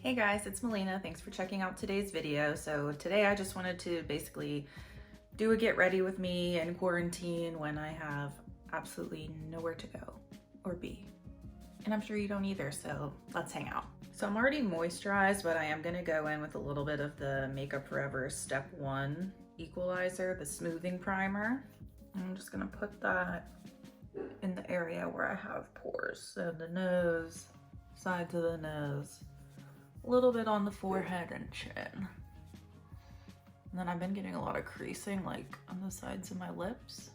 Hey guys, it's Melina. Thanks for checking out today's video. So today I just wanted to basically do a get ready with me in quarantine when I have absolutely nowhere to go or be. And I'm sure you don't either, so let's hang out. So I'm already moisturized, but I am gonna go in with a little bit of the Makeup Forever Step 1 Equalizer, the smoothing primer. I'm just gonna put that in the area where I have pores. So the nose, sides of the nose, a little bit on the forehead and chin. And then I've been getting a lot of creasing like on the sides of my lips.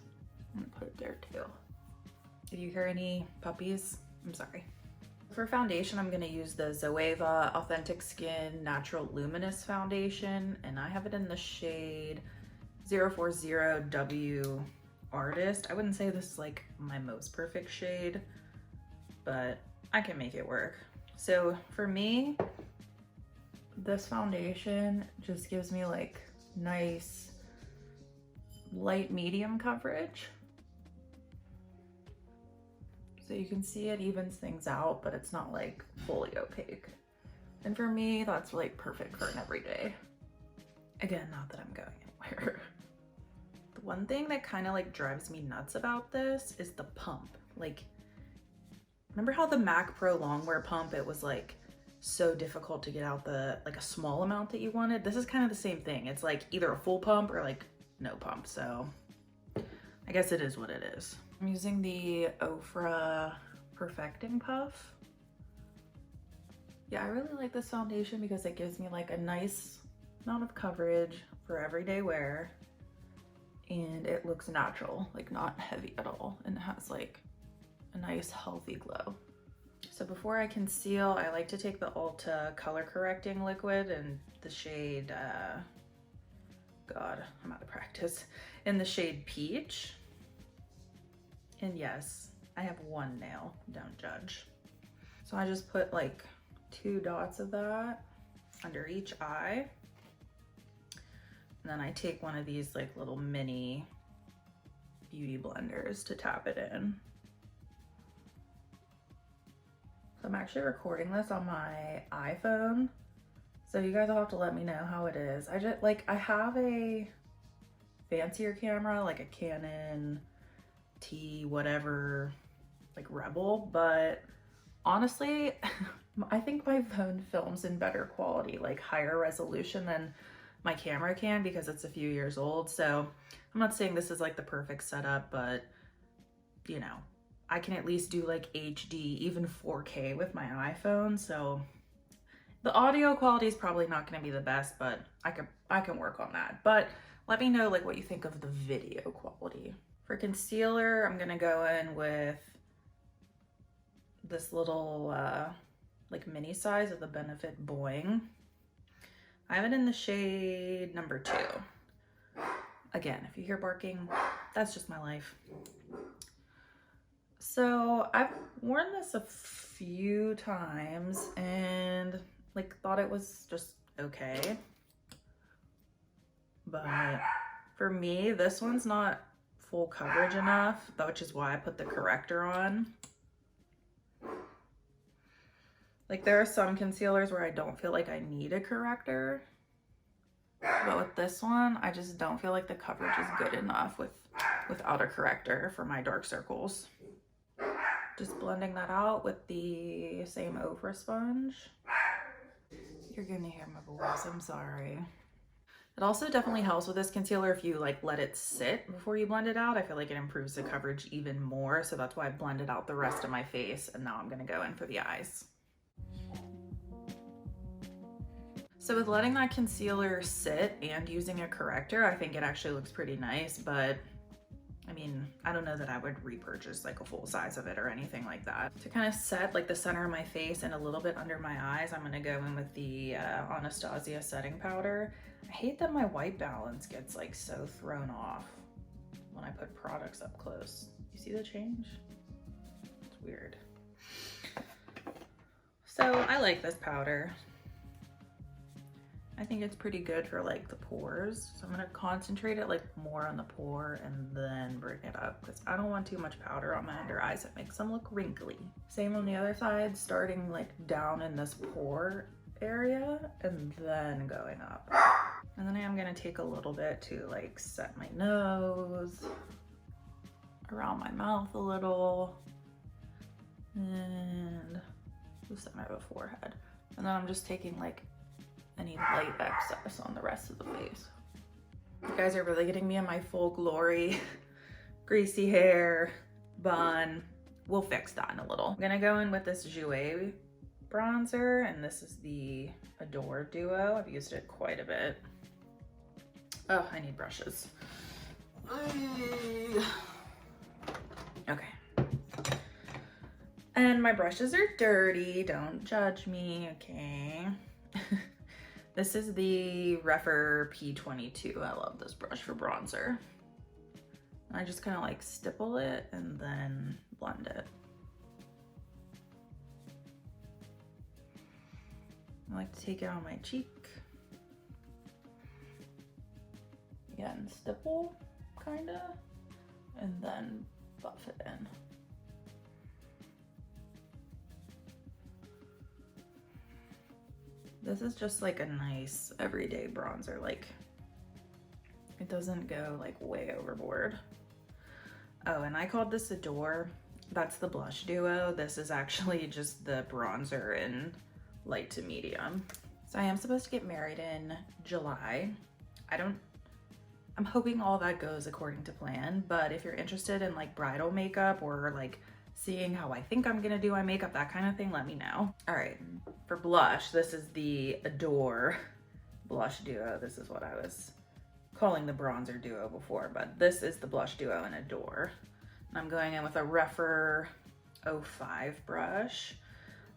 I'm gonna put it there too. If you hear any puppies, I'm sorry. For foundation, I'm gonna use the Zoeva Authentic Skin Natural Luminous Foundation, and I have it in the shade 040W Artist. I wouldn't say this is like my most perfect shade, but I can make it work. So for me, this foundation just gives me like nice light medium coverage. So you can see it evens things out, but it's not like fully opaque. And for me, that's like perfect for an everyday. Again, not that I'm going anywhere. The one thing that kind of like drives me nuts about this is the pump. Like, remember how the Mac Pro Longwear pump, it was like so difficult to get out the like a small amount that you wanted? This is kind of the same thing. It's like either a full pump or like no pump. So I guess it is what it is. I'm using the Ofra Perfecting Puff. Yeah, I really like this foundation because it gives me like a nice amount of coverage for everyday wear, and it looks natural, like not heavy at all, and it has like a nice healthy glow. So before I conceal, I like to take the Ulta color correcting liquid in the shade, God, I'm out of practice, in the shade Peach. And yes, I have one nail, don't judge. So I just put like 2 dots of that under each eye. And then I take one of these like little mini beauty blenders to tap it in. So I'm actually recording this on my iPhone, so you guys will have to let me know how it is. I have a fancier camera, like a Canon T whatever, like Rebel, but honestly, I think my phone films in better quality, like higher resolution than my camera can, because it's a few years old. So I'm not saying this is like the perfect setup, but you know, I can at least do like HD, even 4K with my iPhone. So the audio quality is probably not going to be the best, but I can work on that. But let me know like what you think of the video quality. For concealer, I'm going to go in with this little like mini size of the Benefit Boing. I have it in the shade number 2. Again, if you hear barking, that's just my life. So I've worn this a few times and like thought it was just okay. But for me, this one's not full coverage enough, which is why I put the corrector on. Like there are some concealers where I don't feel like I need a corrector, but with this one, I just don't feel like the coverage is good enough without a corrector for my dark circles. Just blending that out with the same Ofra sponge. You're gonna hear my voice, I'm sorry. It also definitely helps with this concealer if you like let it sit before you blend it out. I feel like it improves the coverage even more, so that's why I blended out the rest of my face, and now I'm gonna go in for the eyes. So with letting that concealer sit and using a corrector, I think it actually looks pretty nice, but I mean, I don't know that I would repurchase like a full size of it or anything like that. To kind of set like the center of my face and a little bit under my eyes, I'm gonna go in with the Anastasia setting powder. I hate that my white balance gets like so thrown off when I put products up close. You see the change? It's weird. So I like this powder. I think it's pretty good for like the pores. So I'm gonna concentrate it like more on the pore and then bring it up, because I don't want too much powder on my under eyes. It makes them look wrinkly. Same on the other side, starting like down in this pore. area and then going up. And then I am gonna take a little bit to like set my nose, around my mouth a little, and the center of the forehead. And then I'm just taking like any light excess on the rest of the face. You guys are really getting me in my full glory. Greasy hair, bun. We'll fix that in a little. I'm gonna go in with this Jouer bronzer, and this is the Adore Duo. I've used it quite a bit. Oh, I need brushes. Okay. And my brushes are dirty, don't judge me, okay? This is the Rephr P22. I love this brush for bronzer. I just kind of like stipple it and then blend it. I like to take it on my cheek. Again, stipple, kinda, and then buff it in. This is just like a nice everyday bronzer. Like, it doesn't go like way overboard. Oh, and I called this Adore. That's the blush duo. This is actually just the bronzer in light to medium. So I am supposed to get married in July. I'm hoping all that goes according to plan, but if you're interested in like bridal makeup or like seeing how I think I'm gonna do my makeup, that kind of thing, let me know. All right, for blush, this is the Adore blush duo. This is what I was calling the bronzer duo before, but this is the blush duo in Adore. And I'm going in with a Rephr 05 brush.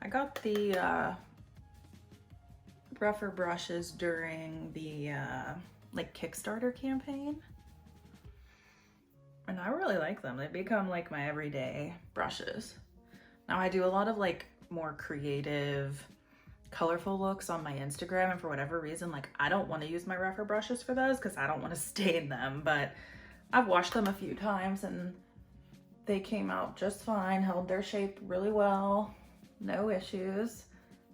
I got the Rephr brushes during the like Kickstarter campaign, and I really like them. They've become like my everyday brushes. Now I do a lot of like more creative, colorful looks on my Instagram, and for whatever reason, like I don't want to use my Rephr brushes for those because I don't want to stain them, but I've washed them a few times and they came out just fine, held their shape really well, no issues,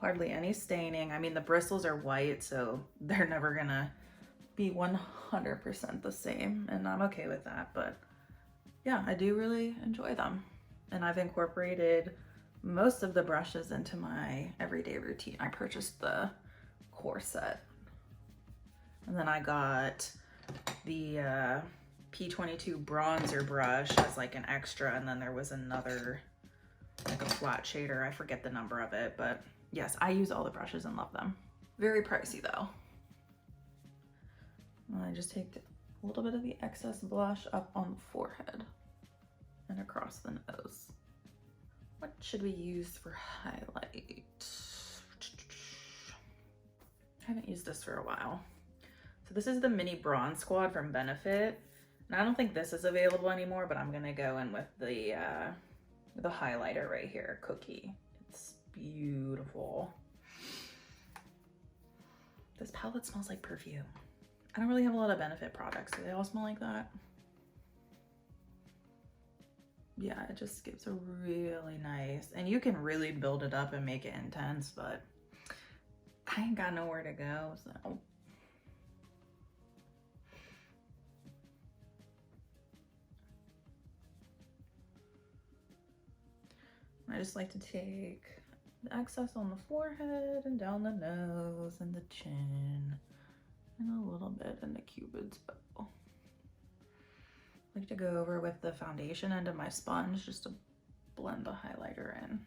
hardly any staining. I mean, the bristles are white, so they're never gonna be 100% the same, and I'm okay with that, but yeah, I do really enjoy them. And I've incorporated most of the brushes into my everyday routine. I purchased the core set, and then I got the P22 bronzer brush as like an extra, and then there was another like a flat shader. I forget the number of it, but yes, I use all the brushes and love them. Very pricey though. And I just take a little bit of the excess blush up on the forehead and across the nose. What should we use for highlight? I haven't used this for a while. So this is the Mini Bronze Squad from Benefit. And I don't think this is available anymore, but I'm gonna go in with the highlighter right here, Cookie. It's beautiful. This palette smells like perfume. I don't really have a lot of Benefit products. Do they all smell like that? Yeah, it just gives a really nice, and you can really build it up and make it intense, but I ain't got nowhere to go, so. I just like to take the excess on the forehead and down the nose and the chin and a little bit in the Cupid's bow. I like to go over with the foundation end of my sponge just to blend the highlighter in.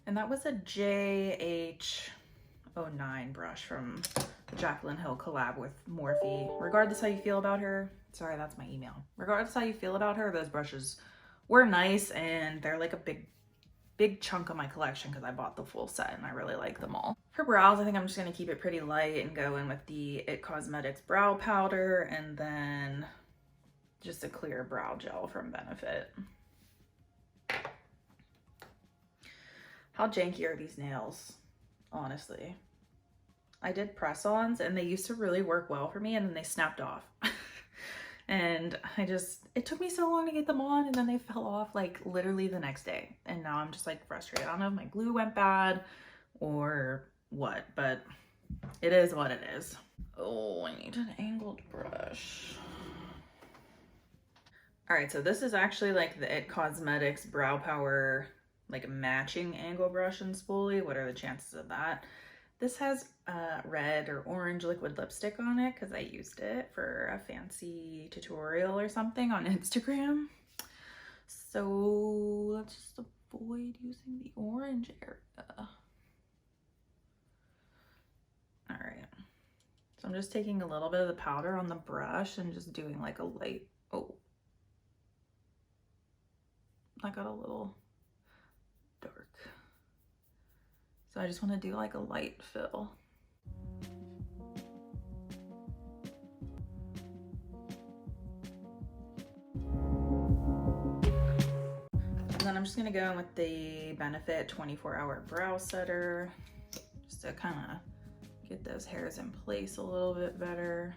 And that was a JH09 brush from the Jaclyn Hill collab with Morphe. Regardless how you feel about her, sorry, that's my email. Regardless how you feel about her, those brushes were nice, and they're like a big chunk of my collection because I bought the full set and I really like them all. For brows, I think I'm just going to keep it pretty light and go in with the It Cosmetics brow powder and then just a clear brow gel from Benefit. How janky are these nails, honestly? I did press-ons and they used to really work well for me, and then they snapped off. And it took me so long to get them on, and then they fell off like literally the next day. And now I'm just like frustrated. I don't know if my glue went bad or what, but it is what it is. Oh, I need an angled brush. All right, so this is actually like the It Cosmetics Brow Power like matching angle brush and spoolie. What are the chances of that? This has red or orange liquid lipstick on it because I used it for a fancy tutorial or something on Instagram. So let's just avoid using the orange area. All right, so I'm just taking a little bit of the powder on the brush and just doing like a light, oh, I got a little dark. So I just want to do like a light fill. And then I'm just gonna go in with the Benefit 24-hour brow setter just to kind of get those hairs in place a little bit better.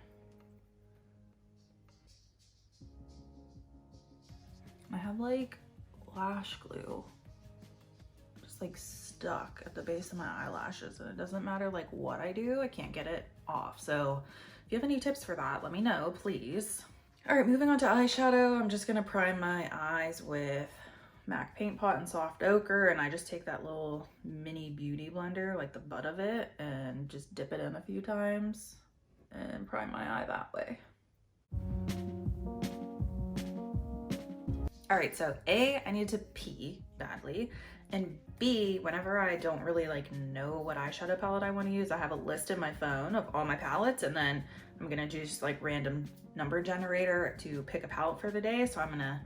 I have like lash glue just like stuck at the base of my eyelashes, and it doesn't matter like what I do, I can't get it off. So if you have any tips for that, let me know, please. All right, moving on to eyeshadow. I'm just gonna prime my eyes with MAC Paint Pot and Soft Ochre, and I just take that little mini beauty blender, like the butt of it, and just dip it in a few times and prime my eye that way. All right, so A, I need to pee badly, and B, whenever I don't really like know what eyeshadow palette I want to use, I have a list in my phone of all my palettes, and then I'm gonna do just like random number generator to pick a palette for the day. So I'm gonna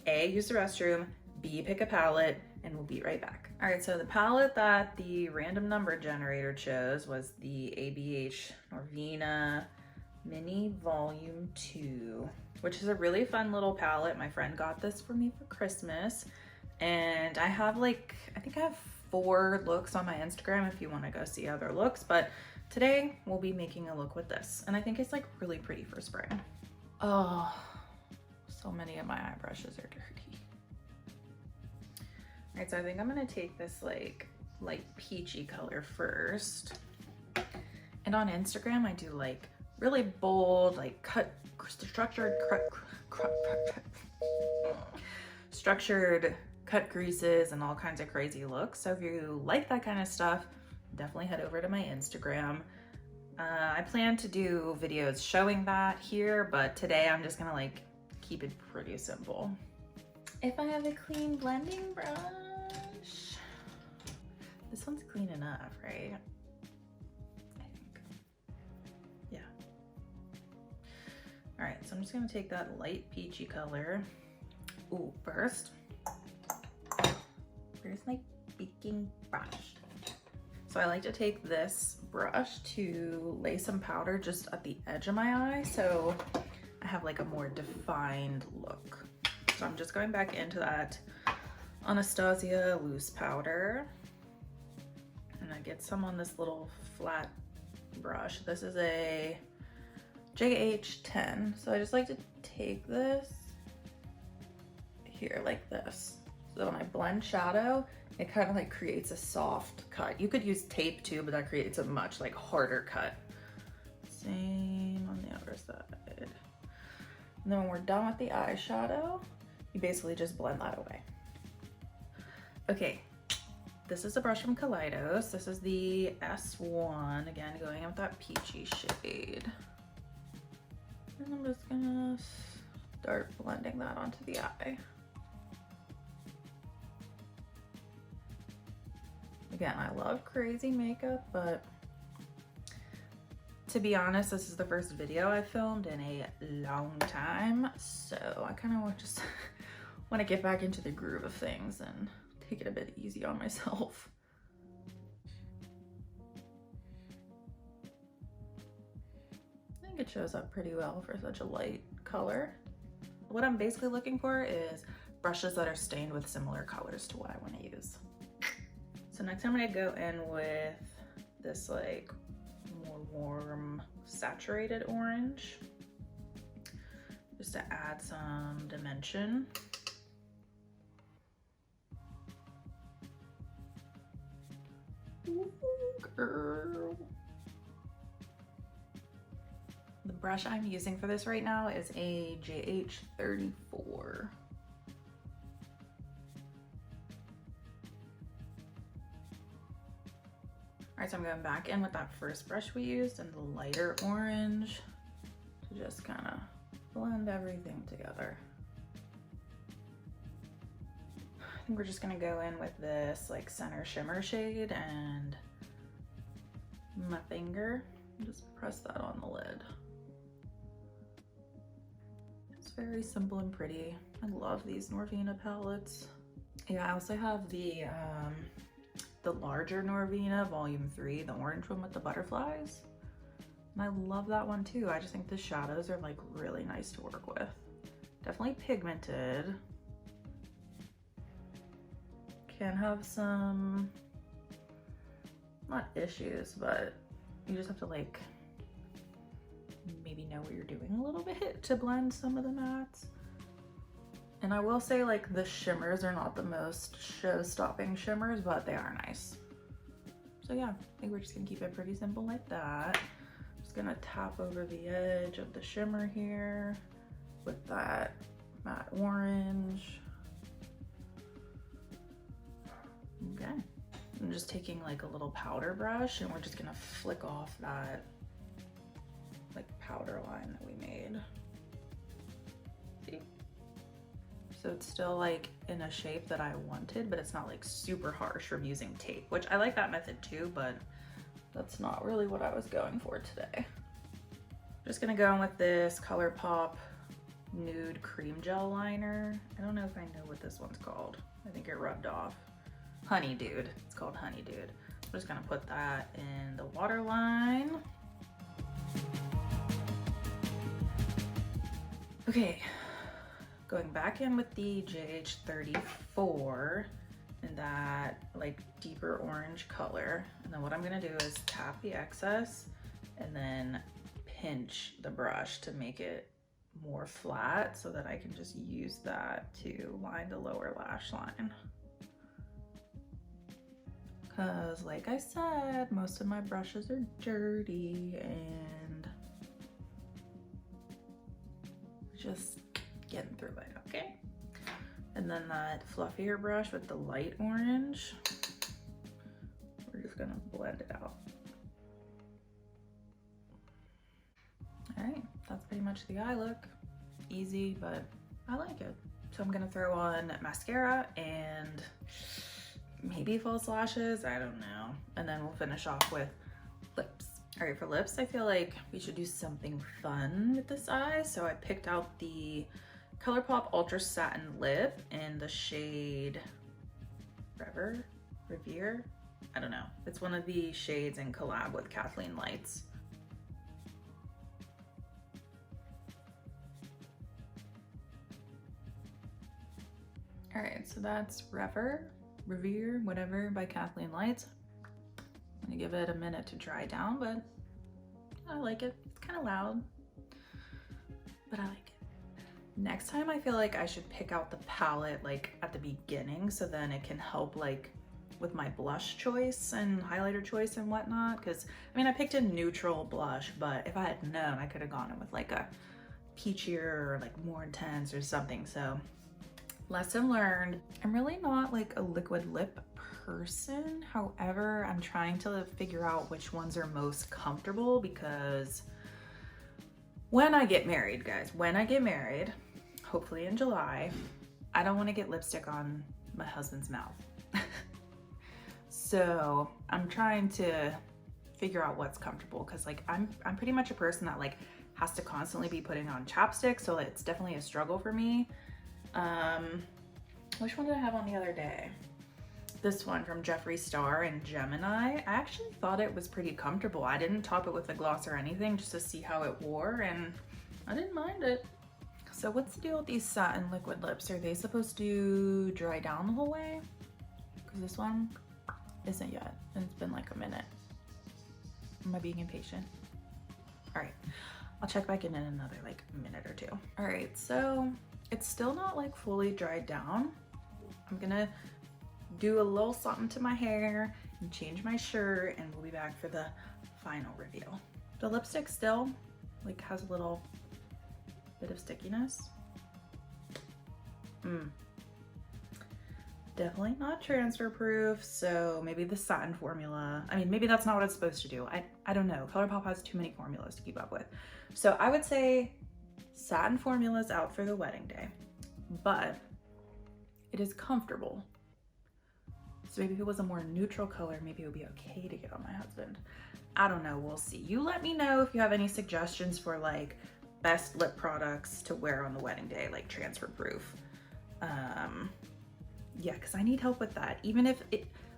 A, use the restroom, B, pick a palette, and we'll be right back. All right, so the palette that the random number generator chose was the ABH Norvina Mini Volume 2, which is a really fun little palette. My friend got this for me for Christmas, and I have like, I think I have 4 looks on my Instagram if you want to go see other looks, but today we'll be making a look with this, and I think it's like really pretty for spring. Oh, so many of my eye brushes are dirty. All right, so I think I'm gonna take this like light peachy color first, and on Instagram I do like really bold, like structured cut creases and all kinds of crazy looks. So if you like that kind of stuff, definitely head over to my Instagram. I plan to do videos showing that here, but today I'm just gonna like keep it pretty simple. If I have a clean blending brush, this one's clean enough, right? All right, so I'm just gonna take that light peachy color. Ooh, first, where's my baking brush? So I like to take this brush to lay some powder just at the edge of my eye, so I have like a more defined look. So I'm just going back into that Anastasia loose powder, and I get some on this little flat brush. This is a JH10. So I just like to take this here like this. So when I blend shadow, it kind of like creates a soft cut. You could use tape too, but that creates a much like harder cut. Same on the other side. And then when we're done with the eyeshadow, you basically just blend that away. Okay, this is a brush from Kaleidos. This is the S1, again, going in with that peachy shade. And I'm just gonna start blending that onto the eye. Again, I love crazy makeup, but to be honest, this is the first video I filmed in a long time, so I kind of just want to get back into the groove of things and take it a bit easy on myself. I think it shows up pretty well for such a light color. What I'm basically looking for is brushes that are stained with similar colors to what I want to use. So next I'm going to go in with this like more warm saturated orange just to add some dimension. Ooh, girl. The brush I'm using for this right now is a JH34. All right, so I'm going back in with that first brush we used and the lighter orange to just kind of blend everything together. I think we're just gonna go in with this like center shimmer shade and my finger, just press that on the lid. It's very simple and pretty. I love these Norvina palettes. Yeah, I also have the larger Norvina Volume 3, the orange one with the butterflies. And I love that one too. I just think the shadows are like really nice to work with. Definitely pigmented. Can have some, not issues, but you just have to like maybe know what you're doing a little bit to blend some of the mattes. And I will say like the shimmers are not the most show-stopping shimmers, but they are nice. So yeah, I think we're just gonna keep it pretty simple like that. Just gonna tap over the edge of the shimmer here with that matte orange. Okay, I'm just taking like a little powder brush and we're just gonna flick off that like powder line that we made. See? So it's still like in a shape that I wanted, but it's not like super harsh from using tape, which I like that method too, but that's not really what I was going for today. Just gonna go in with this Colourpop Nude Cream Gel Liner. I don't know if I know what this one's called. I think it rubbed off. Honey Dude, it's called Honey Dude. I'm just gonna put that in the waterline. Okay, going back in with the JH34 in that like deeper orange color. And then what I'm gonna do is tap the excess and then pinch the brush to make it more flat so that I can just use that to line the lower lash line. Because like I said, most of my brushes are dirty and just getting through it, okay? And then that fluffier brush with the light orange, we're just gonna blend it out. All right, that's pretty much the eye look. Easy, but I like it. So I'm gonna throw on mascara and maybe false lashes, I don't know. And then we'll finish off with lips. All right, for lips, I feel like we should do something fun with this eye. So I picked out the Colourpop Ultra Satin Lip in the shade Rever? I don't know. It's one of the shades in collab with Kathleen Lights. All right, so that's Rever, whatever, by Kathleen Lights. I'm gonna give it a minute to dry down, but I like it. It's kind of loud, but I like it. Next time I feel like I should pick out the palette like at the beginning so then it can help like with my blush choice and highlighter choice and whatnot. Because I mean, I picked a neutral blush, but if I had known, I could have gone in with like a peachier or like more intense or something. So lesson learned. I'm really not like a liquid lip person. However, I'm trying to figure out which ones are most comfortable because when I get married, guys, when I get married, hopefully in July, I don't want to get lipstick on my husband's mouth. So I'm trying to figure out what's comfortable because like I'm pretty much a person that like has to constantly be putting on chapstick, so it's definitely a struggle for me. Which one did I have on the other day? This one from Jeffree Star and Gemini. I actually thought it was pretty comfortable. I didn't top it with a gloss or anything just to see how it wore, and I didn't mind it. So what's the deal with these satin liquid lips? Are they supposed to dry down the whole way? Because this one isn't yet, and it's been like a minute. Am I being impatient? All right, I'll check back in another like minute or two. All right, so it's still not like fully dried down. I'm gonna do a little something to my hair and change my shirt, and we'll be back for the final reveal. The lipstick still like has a little bit of stickiness. Definitely not transfer proof, so maybe the satin formula. I mean, maybe that's not what it's supposed to do. I don't know. Colourpop has too many formulas to keep up with. So I would say satin formula is out for the wedding day, but it is comfortable. So maybe if it was a more neutral color, maybe it would be okay to get on my husband. I don't know, we'll see. You let me know if you have any suggestions for like best lip products to wear on the wedding day, like transfer proof. Yeah, because I need help with that. Even if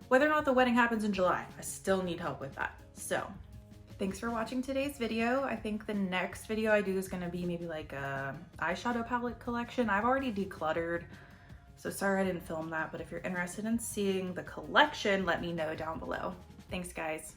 whether or not the wedding happens in July, I still need help with that. So thanks for watching today's video. I think the next video I do is gonna be maybe like a eyeshadow palette collection. I've already decluttered, so sorry I didn't film that, but if you're interested in seeing the collection, let me know down below. Thanks guys.